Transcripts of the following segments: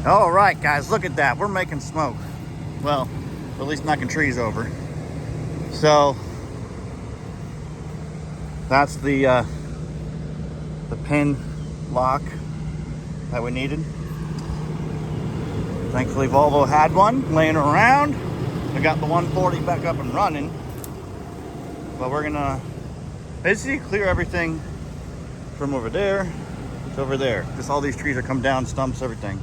All right, guys, look at that. We're making smoke. Well, at least knocking trees over. So that's the pin lock that we needed. Thankfully, Volvo had one laying around. We got the 140 back up and running. But we're gonna basically clear everything from over there to over there. Just all these trees are come down, stumps, everything.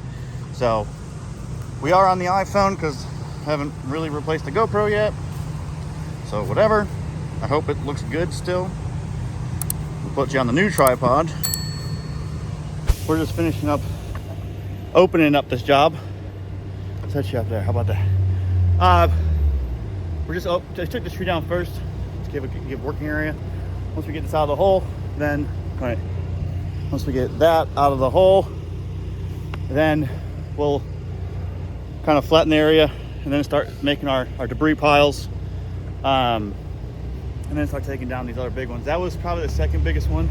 So we are on the iPhone because I haven't really replaced the GoPro yet. So whatever. I hope it looks good still. We'll put you on the new tripod. We're just finishing up, opening up this job. Set you up there. How about that? We're just took this tree down first. Let's give working area. Once we get this out of the hole, then once we get that out of the hole, then we'll kind of flatten the area and then start making our debris piles. And then start taking down these other big ones. That was probably the second biggest one.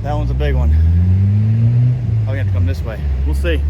That one's a big one. Oh, we have to come this way. We'll see.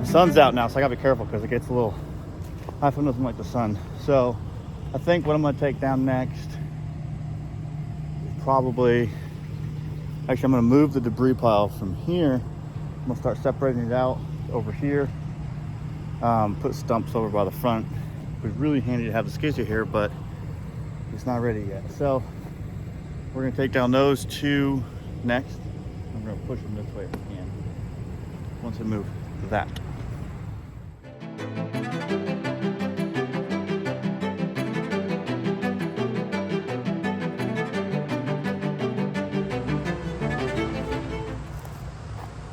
Sun's out now, so I gotta be careful because it gets a little, iPhone doesn't like the sun. So I think what I'm gonna take down next is probably, actually I'm gonna move the debris pile from here. I'm gonna start separating it out over here. Put stumps over by the front. It was really handy to have the skizzer here, but it's not ready yet. So we're gonna take down those two next. I'm gonna push them this way if we can, once I move that.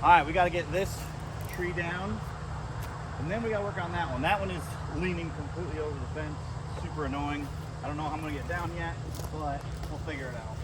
All right, we got to get this tree down, and then we got to work on that one. That one is leaning completely over the fence, super annoying. I don't know how I'm going to get down yet, but we'll figure it out.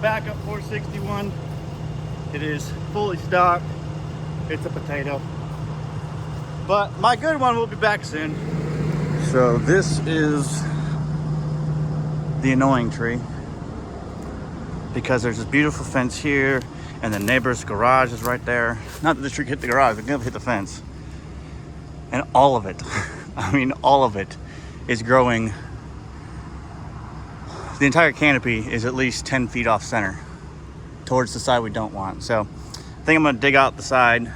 Backup 461. It is fully stocked. It's a potato, but my good one will be back soon. So this is the annoying tree, because there's this beautiful fence here and the neighbor's garage is right there. Not that the tree hit the garage, it never hit the fence. And all of it, I mean all of it, is growing. The entire canopy is at least 10 feet off center towards the side we don't want. So I think I'm gonna dig out the side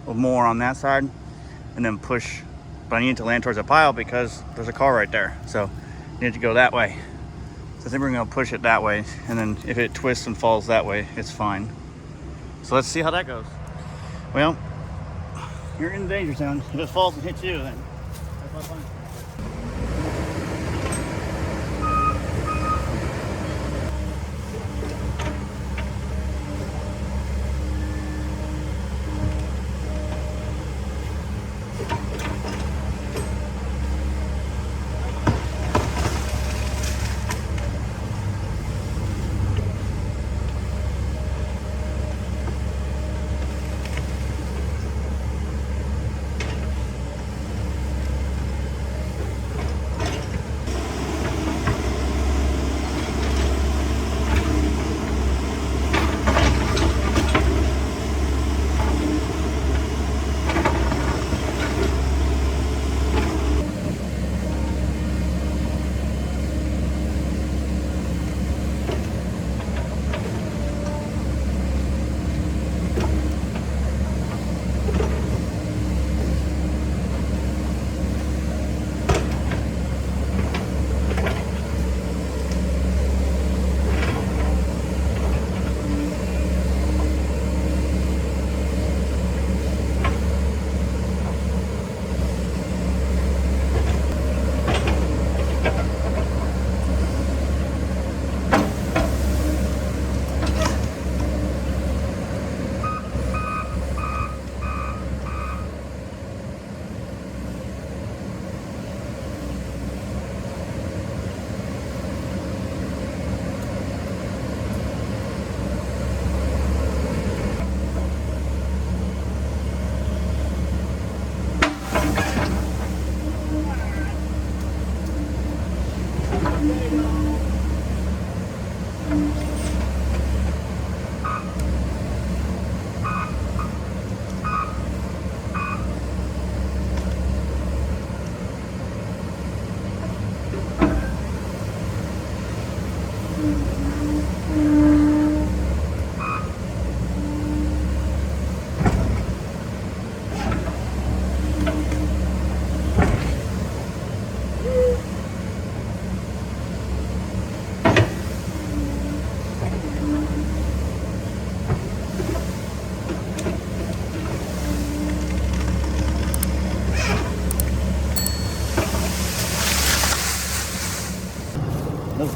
more on that side and then push, but I need to land towards a pile because there's a car right there. So I need to go that way. So I think we're gonna push it that way, and then if it twists and falls that way, it's fine. So let's see how that goes. Well, you're in danger zone. If it falls and hits you, then that's not fun.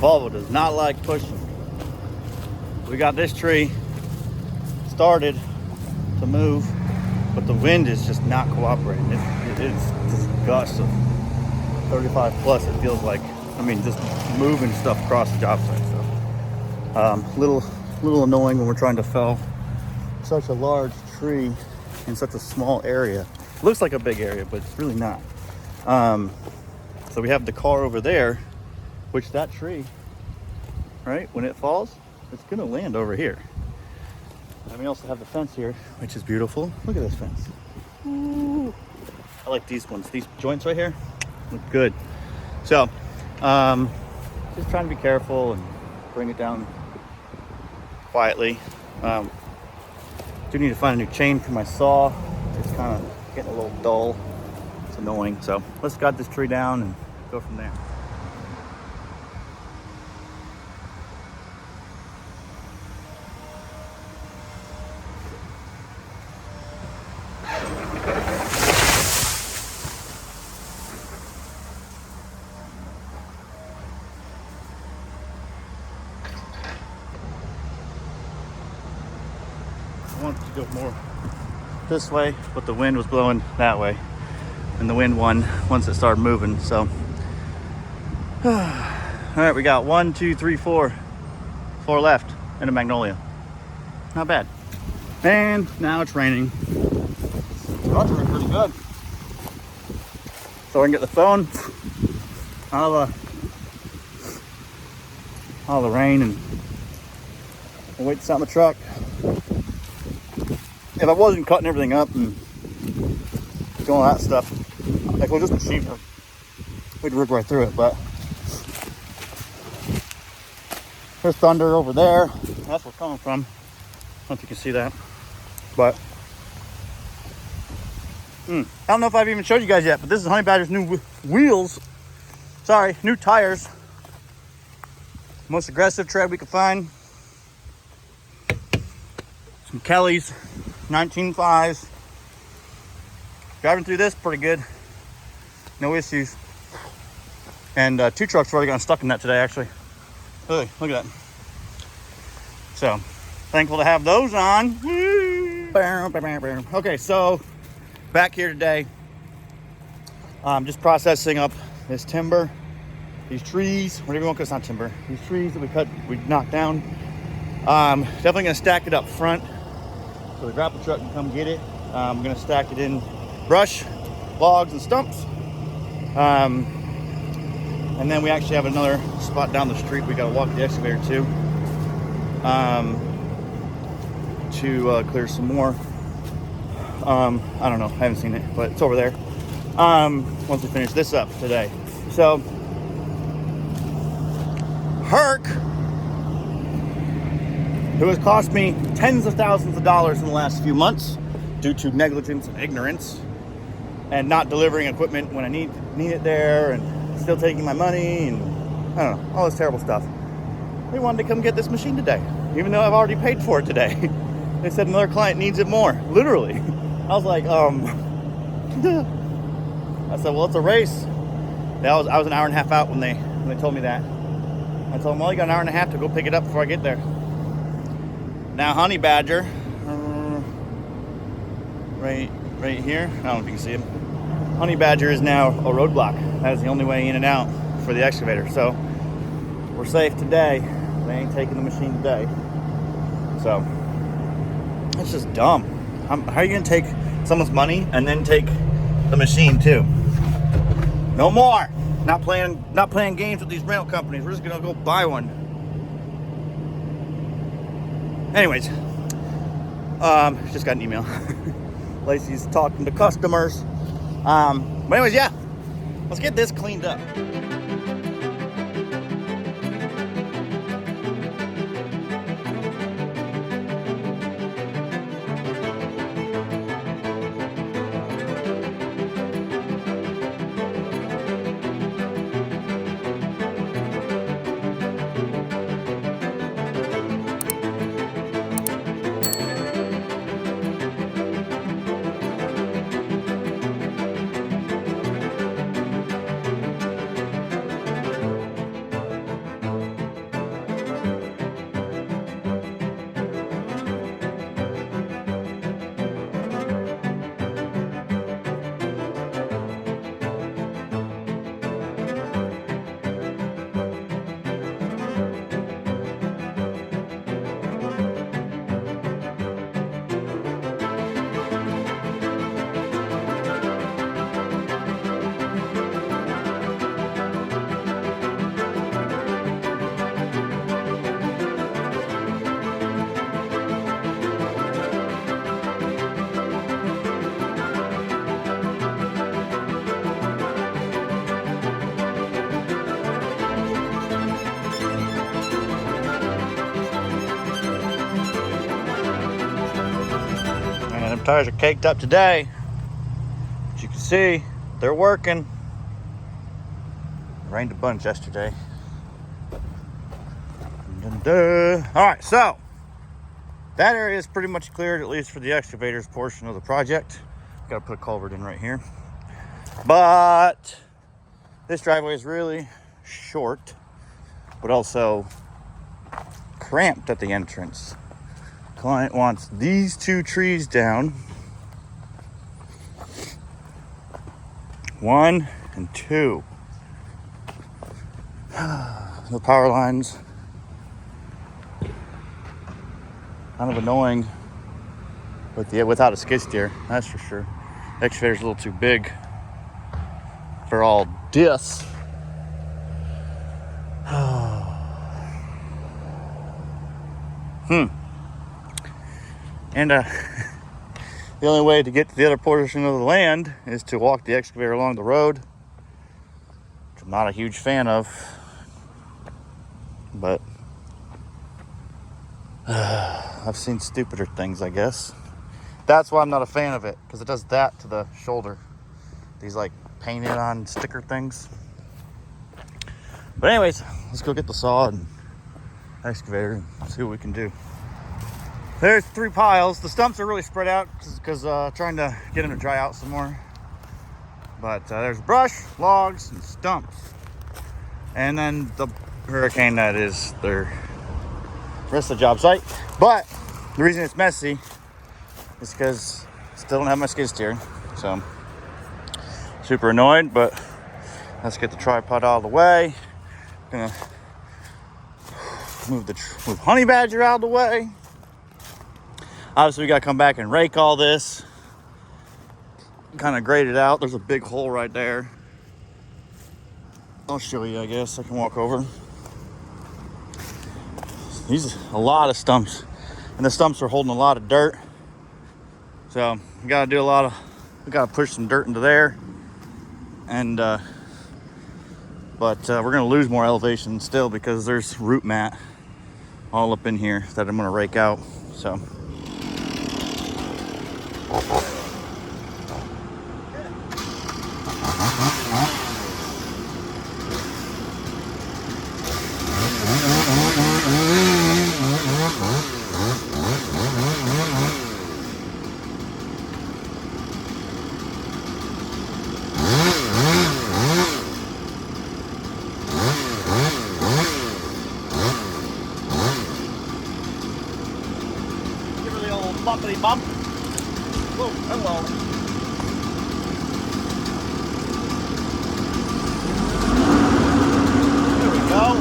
Volvo does not like pushing. We got this tree started to move, but the wind is just not cooperating. It's just gusts of 35 plus, it feels like. I mean, just moving stuff across the job site. So, little annoying when we're trying to fell such a large tree in such a small area. It looks like a big area, but it's really not. So we have the car over there, which that tree, right, when it falls, it's gonna land over here. And we also have the fence here, which is beautiful. Look at this fence. Ooh. I like these ones. These joints right here look good. So, just trying to be careful and bring it down quietly. Do need to find a new chain for my saw. It's kind of getting a little dull. It's annoying. So let's cut this tree down and go from there. I wanted to go more this way, but the wind was blowing that way, and the wind won once it started moving. So all right, we got 1, 2, 3, 4 left in a Magnolia. Not bad. And now it's raining. It's about to rain pretty good, so I can get the phone out of the rain and we'll wait to sit on the truck. If I wasn't cutting everything up and doing all that stuff, like, it was just a cheaper, we'd rip right through it. But there's thunder over there. That's where it's coming from. I don't know if you can see that, but I don't know if I've even showed you guys yet, but this is Honey Badger's new wheels. Sorry, new tires. Most aggressive tread we could find. Some Kelly's 19.5s. Driving through this pretty good. No issues. And 2 trucks already got stuck in that today, actually. Look at that. So, thankful to have those on. Okay, so back here today. Just processing up this timber, these trees, whatever you want, because it's not timber. These trees that we knocked down. Definitely gonna stack it up front so the grapple truck can come get it. I'm gonna stack it in brush, logs, and stumps. And then we actually have another spot down the street we gotta walk the excavator to clear some more. I don't know, I haven't seen it, but it's over there. Once we finish this up today. So, Herc, who has cost me tens of thousands of dollars in the last few months due to negligence and ignorance and not delivering equipment when I need it there, and still taking my money, and I don't know, all this terrible stuff. They wanted to come get this machine today, even though I've already paid for it today. They said another client needs it more, literally. I was like, I said, well, it's a race. I was an hour and a half out when they told me that. I told them, well, you got an hour and a half to go pick it up before I get there. Now, Honey Badger, right here, I don't know if you can see him. Honey Badger is now a roadblock. That is the only way in and out for the excavator. So we're safe today. They ain't taking the machine today. So that's just dumb. How are you gonna take someone's money and then take the machine too? No more. Not playing games with these rental companies. We're just gonna go buy one. Anyways, just got an email. Lacey's talking to customers. But anyways, yeah, let's get this cleaned up. Tires are caked up today. As you can see, they're working. It rained a bunch yesterday. Alright, so that area is pretty much cleared, at least for the excavators portion of the project. Gotta put a culvert in right here. But this driveway is really short, but also cramped at the entrance. Client wants these 2 trees down. 1 and 2. The power lines. Kind of annoying without a skid steer, that's for sure. The excavator's a little too big for all this. And the only way to get to the other portion of the land is to walk the excavator along the road, which I'm not a huge fan of. But I've seen stupider things, I guess. That's why I'm not a fan of it, because it does that to the shoulder. These like painted on sticker things. But anyways, let's go get the saw and excavator and see what we can do. There's 3 piles. The stumps are really spread out because trying to get them to dry out some more. But there's brush, logs, and stumps. And then the hurricane that is their rest of the job site. But the reason it's messy is because I still don't have my skid steer. So super annoyed, but let's get the tripod out of the way. Gonna move honey badger out of the way. Obviously we gotta come back and rake all this, kind of grade it out. There's a big hole right there. I'll show you, I guess. I can walk over. These are a lot of stumps, and the stumps are holding a lot of dirt. So we gotta do we gotta push some dirt into there. And but we're gonna lose more elevation still because there's root mat all up in here that I'm gonna rake out. So bumpity bump. Whoa, hello. There we go.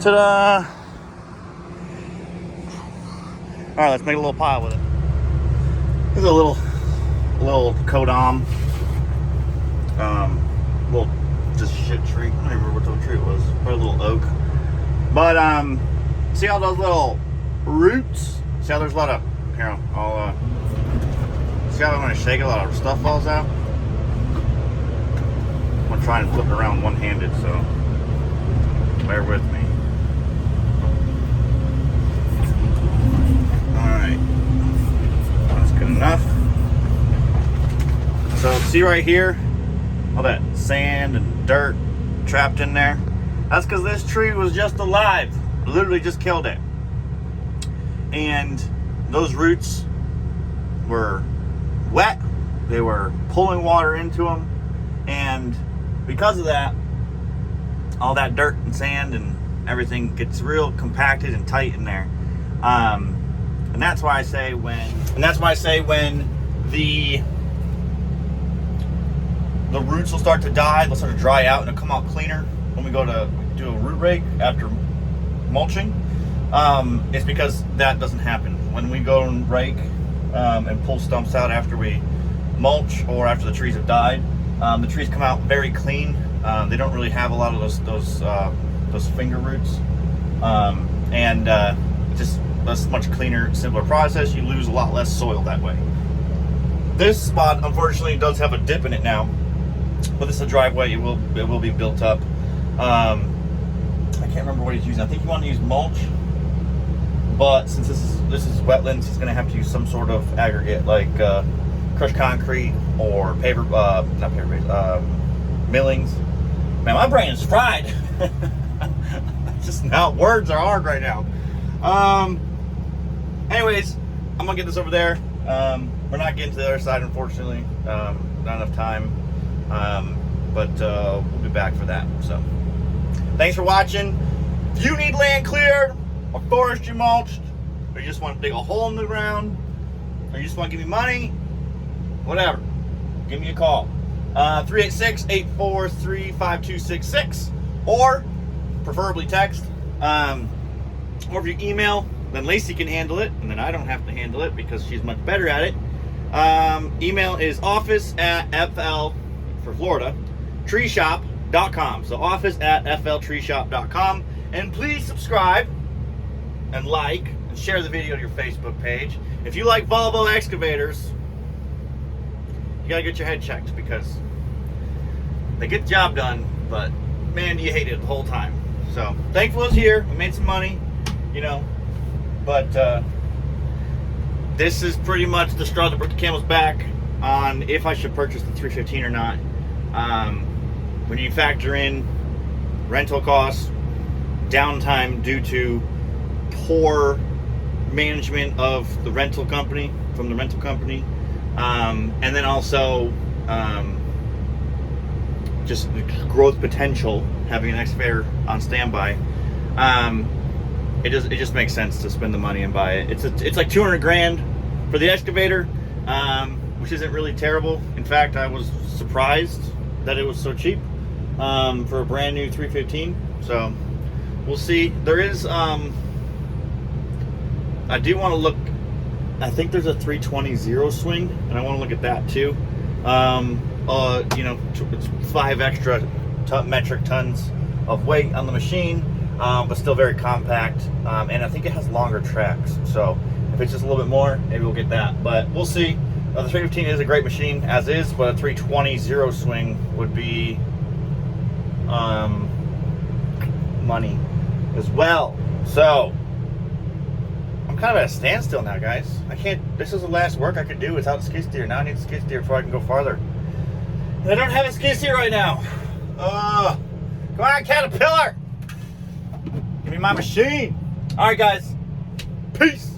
Ta-da! All right, let's make a little pile with it. This is a little Kodam, little just shit tree. I don't even remember what the tree it was. Probably a little oak. But see all those little roots? See how there's a lot of here? I'll see how I'm gonna shake it, a lot of stuff falls out. I'm gonna try and flip it around one-handed, so bear with me. Alright. That's good enough. So see right here, all that sand and dirt trapped in there? That's because this tree was just alive. Literally just killed it. And those roots were wet. They were pulling water into them. And because of that, all that dirt and sand and everything gets real compacted and tight in there. And that's why I say when the roots will start to die, they'll start to dry out and it'll come out cleaner when we go to do a root rake after mulching. It's because that doesn't happen. When we go and rake and pull stumps out after we mulch or after the trees have died, the trees come out very clean. They don't really have a lot of those finger roots, and just that's a much cleaner, simpler process. You lose a lot less soil that way. This spot, unfortunately, does have a dip in it now, but this is a driveway. It will be built up. I can't remember what he's using. I think he wanted to use mulch, but since this is wetlands, he's going to have to use some sort of aggregate like crushed concrete or not paper base, millings. Man, my brain is fried. Just now, words are hard right now. Anyways, I'm gonna get this over there. We're not getting to the other side, unfortunately. Not enough time. But we'll be back for that. So, thanks for watching. If you need land cleared, or forestry mulched, or you just want to dig a hole in the ground, or you just want to give me money, whatever, give me a call. 386-843-5266, or preferably text. Or if you email, then Lacey can handle it, and then I don't have to handle it because she's much better at it. Email is office@FL for Florida treeshop.com. So office@fltreeshop.com. And please subscribe and like and share the video to your Facebook page. If you like Volvo excavators, you gotta get your head checked because they get the job done, but man, do you hate it the whole time. So thankful it's here. We made some money, you know, but this is pretty much the straw that broke the camel's back on if I should purchase the 315 or not. When you factor in rental costs, downtime due to poor management of the rental company, from the rental company, and then also just growth potential, having an excavator on standby, it just makes sense to spend the money and buy it. It's like 200 grand for the excavator, which isn't really terrible. In fact, I was surprised that it was so cheap for a brand new 315. So we'll see. There is I do want to look. I think there's a 320 zero swing, and I want to look at that too. You know, it's 5 extra metric tons of weight on the machine, but still very compact. And I think it has longer tracks. So if it's just a little bit more, maybe we'll get that. But we'll see. The 315 is a great machine as is, but a 320 zero swing would be money as well. So I'm kind of at a standstill now, guys. I can't. This is the last work I could do without a skid steer. Now I need a skid steer before I can go farther. And I don't have a skid steer right now. Come on, Caterpillar. Give me my machine. All right, guys. Peace.